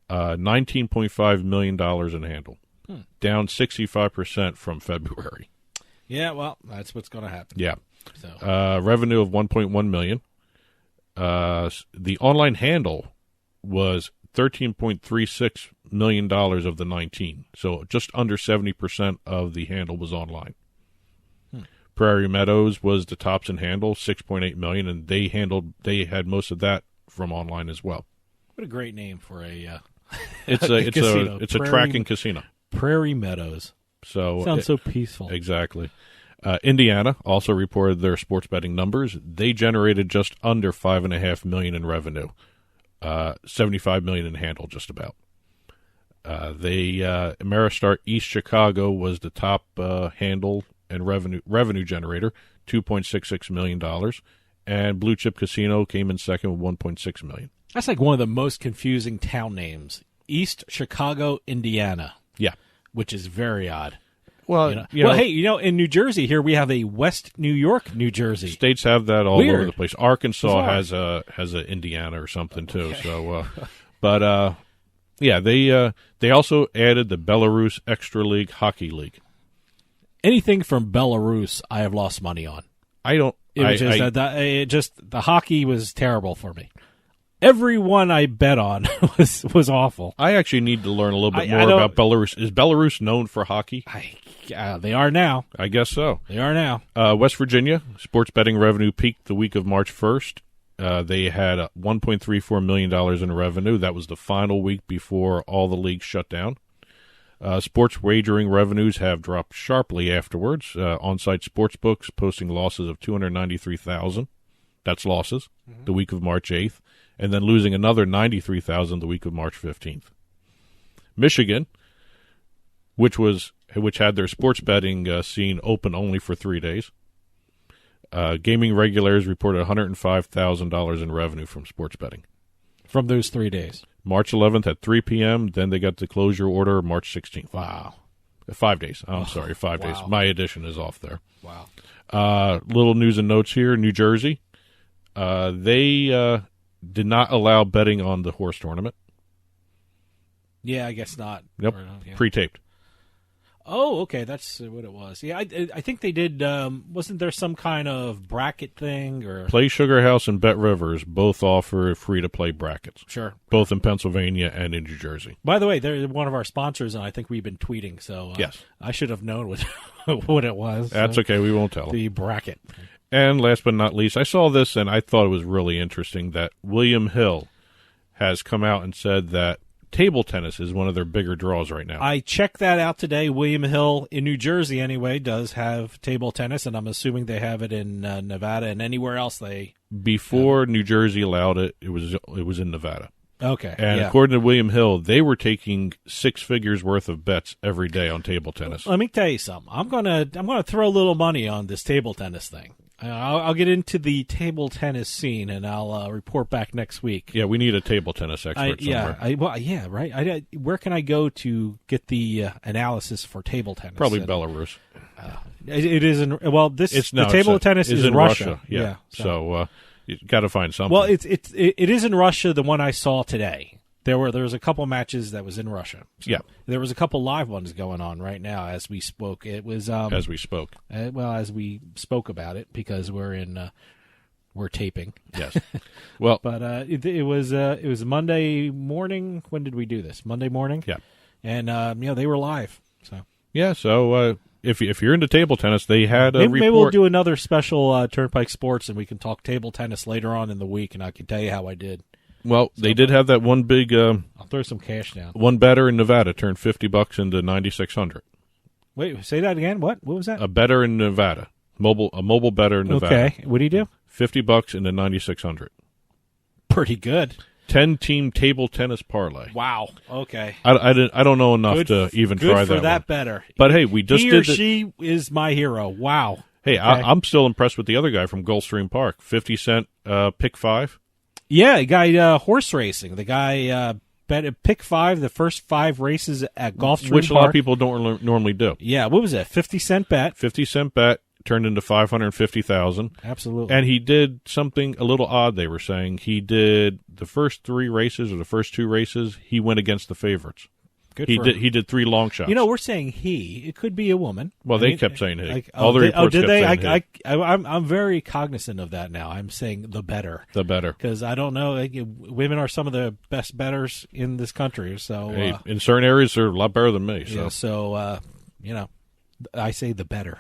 S2: $19.5 million in handle, down 65% from February.
S1: Yeah, well, that's what's going to happen.
S2: Yeah,
S1: so.
S2: Revenue of $1.1 million. The online handle was $13.36 million of the 19, so just under 70% of the handle was online. Prairie Meadows was the tops in handle, $6.8 million, and they had most of that from online as well.
S1: What a great name for a
S2: it's a tracking casino.
S1: Prairie Meadows. Sounds so peaceful.
S2: Exactly. Indiana also reported their sports betting numbers. They generated just under $5.5 million in revenue, $75 million in handle, just about. Ameristar East Chicago was the top handle and revenue generator, $2.66 million, and Blue Chip Casino came in second with $1.6 million.
S1: That's like one of the most confusing town names. East Chicago, Indiana.
S2: Yeah.
S1: Which is very odd.
S2: Well,
S1: hey, in New Jersey here we have a West New York, New Jersey.
S2: States have that all
S1: Weird.
S2: over the place. Arkansas
S1: Bizarre.
S2: has a Indiana or something too. So, they also added the Belarus Extra League Hockey League.
S1: Anything from Belarus, I have lost money on.
S2: I don't.
S1: It was the hockey was terrible for me. Everyone I bet on was awful.
S2: I actually need to learn a little bit more about Belarus. Is Belarus known for hockey?
S1: They are now.
S2: I guess so.
S1: They are now.
S2: West Virginia, sports betting revenue peaked the week of March 1st. They had $1.34 million in revenue. That was the final week before all the leagues shut down. Sports wagering revenues have dropped sharply afterwards. On-site sports books posting losses of $293,000. That's losses. The week of March 8th. And then losing another $93,000 the week of March 15th. Michigan, which had their sports betting scene open only for 3 days. Gaming regulators reported $105,000 in revenue from sports betting.
S1: From those 3 days.
S2: March 11th at 3 p.m., then they got the closure order March 16th.
S1: Wow.
S2: 5 days. I'm sorry, 5 days. My edition is off there.
S1: Wow.
S2: Little news and notes here. New Jersey, they did not allow betting on the horse tournament.
S1: Yeah, I guess not.
S2: Yep,
S1: Yeah.
S2: Pre-taped.
S1: Oh, okay, that's what it was. Yeah, I think they did. Wasn't there some kind of bracket thing or
S2: Play Sugar House and Bet Rivers both offer free-to-play brackets.
S1: Sure.
S2: Both in Pennsylvania and in New Jersey.
S1: By the way, they're one of our sponsors, and I think we've been tweeting. So
S2: yes,
S1: I should have known what it was.
S2: That's okay. We won't tell.
S1: The bracket.
S2: And last but not least, I saw this and I thought it was really interesting that William Hill has come out and said that table tennis is one of their bigger draws right now.
S1: I checked that out today. William Hill, in New Jersey anyway, does have table tennis, and I'm assuming they have it in Nevada and anywhere else they...
S2: Before New Jersey allowed it, it was in Nevada.
S1: Okay.
S2: And according to William Hill, they were taking 6 figures worth of bets every day on table tennis.
S1: Let me tell you something. I'm gonna throw a little money on this table tennis thing. I'll get into the table tennis scene, and I'll report back next week.
S2: Yeah, we need a table tennis expert somewhere.
S1: Right. Where can I go to get the analysis for table tennis?
S2: Probably Belarus.
S1: It is in the table tennis is
S2: in
S1: Russia.
S2: Yeah. So you got to find something.
S1: Well, it is in Russia. The one I saw today. There was a couple matches that was in Russia. So
S2: yeah,
S1: there was a couple live ones going on right now as we spoke. It was
S2: as we spoke.
S1: As we spoke about it because we're taping.
S2: Yes. Well,
S1: but it was Monday morning. When did we do this? Monday morning.
S2: Yeah.
S1: And they were live. So
S2: yeah. So if you're into table tennis, they had a report.
S1: Maybe we'll do another special Turnpike Sports, and we can talk table tennis later on in the week, and I can tell you how I did.
S2: Well, they did have that one big.
S1: I'll throw some cash down.
S2: One bettor in Nevada turned $50 into $9,600.
S1: Wait, say that again. What was that?
S2: A bettor in Nevada, a mobile bettor in Nevada.
S1: Okay, what do you do?
S2: $50 into $9,600.
S1: Pretty good.
S2: 10-team table tennis parlay.
S1: Wow. Okay.
S2: I don't know enough to even try that.
S1: Good for that
S2: one.
S1: bettor.
S2: But hey, we just
S1: he or she is my hero. Wow.
S2: Hey,
S1: okay.
S2: I'm still impressed with the other guy from Gulfstream Park. 50 cent pick 5.
S1: Yeah, the guy horse racing. The guy bet pick 5 the first 5 races at Gulfstream Park.
S2: Which a lot of people don't normally do.
S1: Yeah, what was that? 50-cent bet.
S2: 50-cent bet turned into $550,000.
S1: Absolutely.
S2: And he did something a little odd, they were saying. He did the first 3 races or the first 2 races, he went against the favorites.
S1: Good
S2: he
S1: for
S2: did.
S1: him.
S2: He did 3 long shots.
S1: We're saying he. It could be a woman.
S2: Well, they kept saying he. All the reports
S1: did
S2: kept
S1: they?
S2: saying he.
S1: I'm very cognizant of that now. I'm saying the better.
S2: The better.
S1: Because I don't know. Women are some of the best bettors in this country. So
S2: hey, in certain areas, they're a lot better than me. So,
S1: I say the better.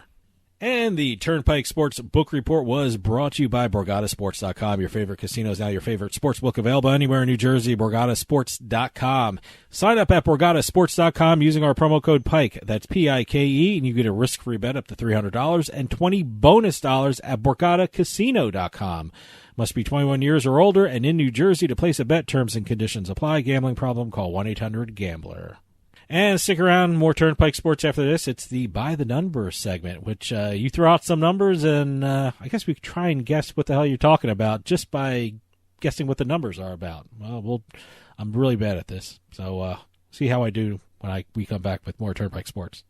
S1: And the Turnpike Sports Book Report was brought to you by BorgataSports.com. Your favorite casino is now your favorite sports book, available anywhere in New Jersey, BorgataSports.com. Sign up at BorgataSports.com using our promo code PIKE. That's PIKE, and you get a risk-free bet up to $300 and $20 bonus at BorgataCasino.com. Must be 21 years or older and in New Jersey to place a bet. Terms and conditions apply. Gambling problem? Call 1-800-GAMBLER. And stick around, more Turnpike Sports after this. It's the By the Numbers segment, which you throw out some numbers, and I guess we could try and guess what the hell you're talking about just by guessing what the numbers are about. Well, I'm really bad at this, so see how I do when we come back with more Turnpike Sports.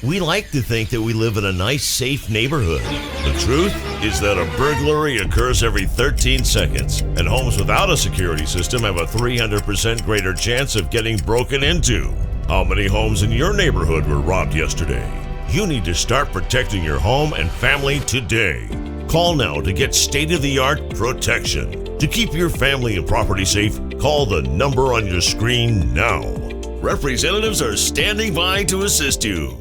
S11: We like to think that we live in a nice, safe neighborhood. The truth is that a burglary occurs every 13 seconds, and homes without a security system have a 300% greater chance of getting broken into. How many homes in your neighborhood were robbed yesterday? You need to start protecting your home and family today. Call now to get state-of-the-art protection. To keep your family and property safe, call the number on your screen now. Representatives are standing by to assist you.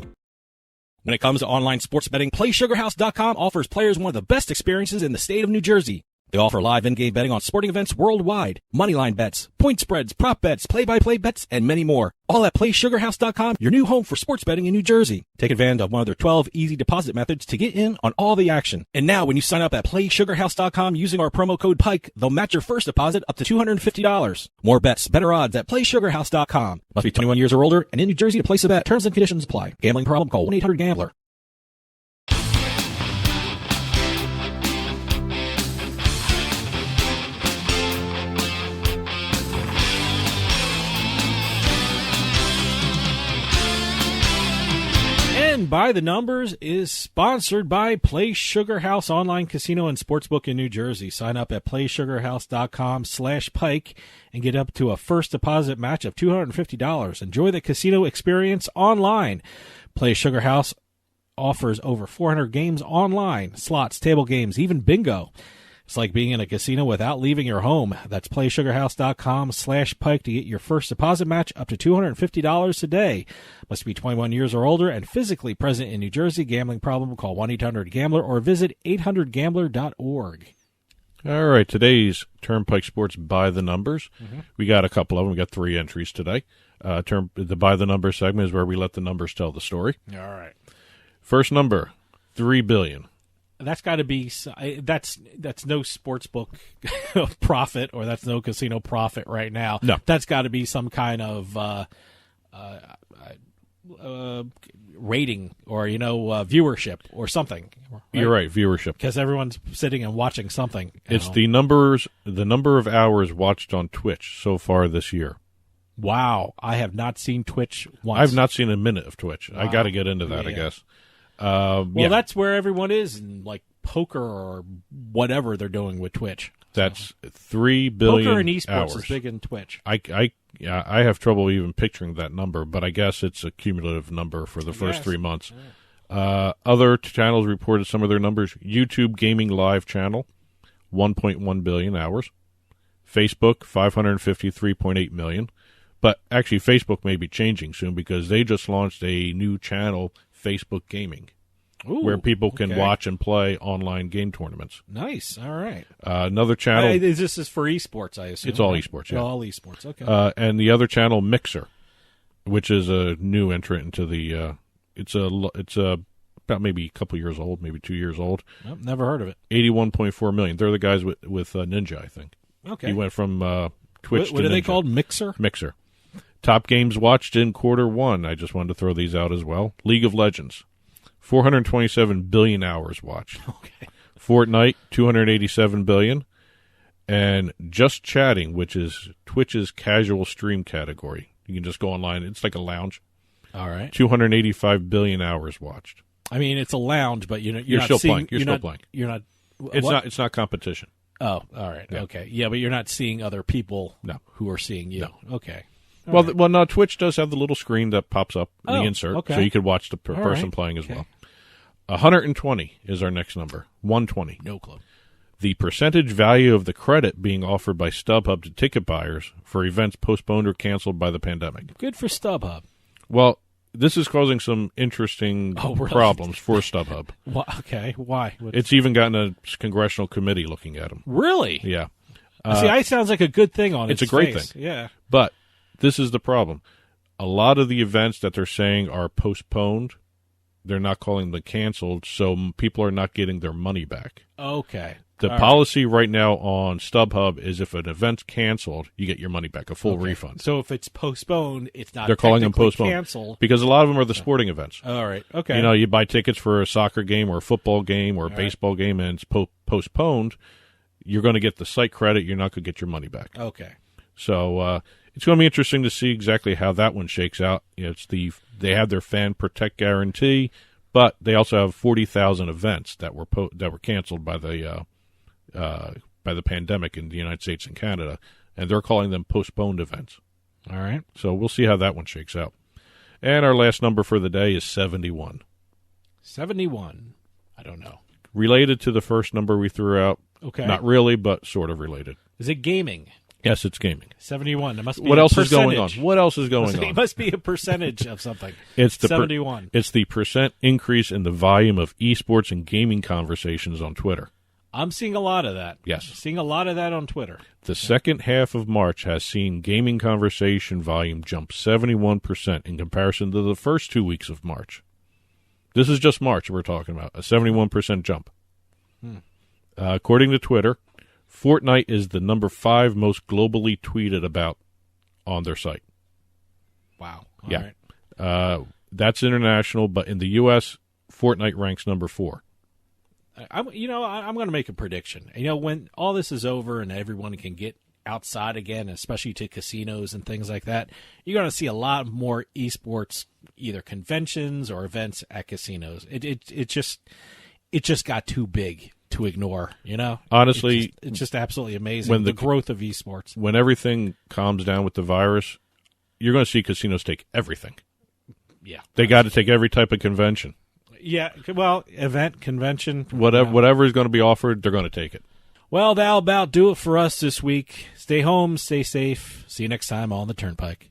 S12: When it comes to online sports betting, PlaySugarHouse.com offers players one of the best experiences in the state of New Jersey. They offer live in-game betting on sporting events worldwide, moneyline bets, point spreads, prop bets, play-by-play bets, and many more. All at PlaySugarHouse.com, your new home for sports betting in New Jersey. Take advantage of one of their 12 easy deposit methods to get in on all the action. And now, when you sign up at PlaySugarHouse.com using our promo code PIKE, they'll match your first deposit up to $250. More bets, better odds at PlaySugarHouse.com. Must be 21 years or older and in New Jersey to place a bet. Terms and conditions apply. Gambling problem? Call 1-800-GAMBLER.
S1: And By the Numbers is sponsored by Play Sugar House Online Casino and Sportsbook in New Jersey. Sign up at playsugarhouse.com/Pike and get up to a first deposit match of $250. Enjoy the casino experience online. Play Sugar House offers over 400 games online, slots, table games, even bingo. It's like being in a casino without leaving your home. That's playsugarhouse.com/Pike to get your first deposit match up to $250 today. Must be 21 years or older and physically present in New Jersey. Gambling problem? Call 1-800-GAMBLER or visit 800gambler.org.
S2: All right, today's Turnpike Sports By the Numbers. We got a couple of them. We got 3 entries today. The By the Numbers segment is where we let the numbers tell the story.
S1: All right.
S2: First number, $3 billion.
S1: That's got to be that's no sportsbook profit, or that's no casino profit right now.
S2: No,
S1: that's got to be some kind of rating or viewership or something. Right?
S2: You're right, viewership,
S1: because everyone's sitting and watching something.
S2: It's the number of hours watched on Twitch so far this year.
S1: Wow, I have not seen Twitch once.
S2: I've not seen a minute of Twitch. Wow. I got to get into that, I guess.
S1: That's where everyone is in like poker or whatever they're doing with Twitch.
S2: That's 3 billion
S1: poker and esports
S2: hours.
S1: Is big in Twitch.
S2: I have trouble even picturing that number, but I guess it's a cumulative number for the first 3 months. Yeah. Other channels reported some of their numbers. YouTube Gaming Live channel, 1.1 billion hours. Facebook, 553.8 million. But actually, Facebook may be changing soon because they just launched a new channel, Facebook Gaming, where people can watch and play online game tournaments.
S1: Nice. All right.
S2: Another channel.
S1: This is for esports, I assume.
S2: It's all esports, yeah.
S1: All esports, okay.
S2: And the other channel, Mixer, which is a new entrant into the it's about maybe a couple years old, maybe 2 years old.
S1: Nope, never heard of it.
S2: 81.4 million. They're the guys with Ninja, I think.
S1: Okay.
S2: He went from Twitch to
S1: What are they
S2: Ninja.
S1: called? Mixer?
S2: Mixer. Top games watched in Q1. I just wanted to throw these out as well. League of Legends, 427 billion hours watched.
S1: Okay.
S2: Fortnite, 287 billion. And Just Chatting, which is Twitch's casual stream category. You can just go online. It's like a lounge.
S1: All right.
S2: 285 billion hours watched.
S1: I mean, it's a lounge, but you're not
S2: still
S1: seeing,
S2: playing. You're still playing.
S1: You're not.
S2: It's not competition.
S1: Oh, all right.
S2: Yeah.
S1: Okay. Yeah, but you're not seeing other people who are seeing you.
S2: No.
S1: Okay.
S2: Well, no, Twitch does have the little screen that pops up in the insert,
S1: okay.
S2: so you could watch the person playing as well. 120 is our next number. 120.
S1: No clue.
S2: The percentage value of the credit being offered by StubHub to ticket buyers for events postponed or canceled by the pandemic.
S1: Good for StubHub.
S2: Well, this is causing some interesting problems for StubHub.
S1: Okay, why?
S2: It's even gotten a congressional committee looking at them.
S1: Really?
S2: Yeah.
S1: See, it sounds like a good thing on its
S2: a great
S1: face.
S2: thing.
S1: Yeah.
S2: But This is the problem. A lot of the events that they're saying are postponed, they're not calling them canceled, so people are not getting their money back.
S1: Okay.
S2: The policy right now on StubHub is if an event's canceled, you get your money back, a full refund.
S1: So if it's postponed, it's not.
S2: They're calling them postponed
S1: canceled
S2: because a lot of them are the sporting events.
S1: All right. Okay.
S2: You know, you buy tickets for a soccer game or a football game or a baseball game, and it's postponed. You're going to get the site credit. You're not going to get your money back.
S1: Okay.
S2: So it's going to be interesting to see exactly how that one shakes out. You know, they have their fan protect guarantee, but they also have 40,000 events that were canceled by the pandemic in the United States and Canada, and they're calling them postponed events.
S1: All right.
S2: So we'll see how that one shakes out. And our last number for the day is 71.
S1: 71. I don't know.
S2: Related to the first number we threw out.
S1: Okay.
S2: Not really, but sort of related.
S1: Is it gaming?
S2: Yes, it's gaming.
S1: 71. There must be
S2: what
S1: a
S2: else
S1: percentage.
S2: is going on? What else is going on?
S1: It must be a percentage of something.
S2: It's the
S1: 71.
S2: It's the percent increase in the volume of esports and gaming conversations on Twitter.
S1: I'm seeing a lot of that.
S2: Yes.
S1: Seeing a lot of that on Twitter.
S2: The second half of March has seen gaming conversation volume jump 71% in comparison to the first 2 weeks of March. This is just March we're talking about, a 71% jump. According to Twitter, Fortnite is the number 5 most globally tweeted about on their site.
S1: Wow. All
S2: right. That's international, but in the U.S., Fortnite ranks number 4.
S1: I'm going to make a prediction. You know, when all this is over and everyone can get outside again, especially to casinos and things like that, you're going to see a lot more esports, either conventions or events at casinos. It just got too big to ignore, you know?
S2: Honestly,
S1: it's just absolutely amazing, the growth of esports.
S2: When everything calms down with the virus, you're going to see casinos take everything.
S1: Yeah.
S2: They got to take every type of convention.
S1: Yeah, well, event, convention.
S2: Whatever is going to be offered, they're going to take it.
S1: Well, that'll about do it for us this week. Stay home, stay safe. See you next time on the Turnpike.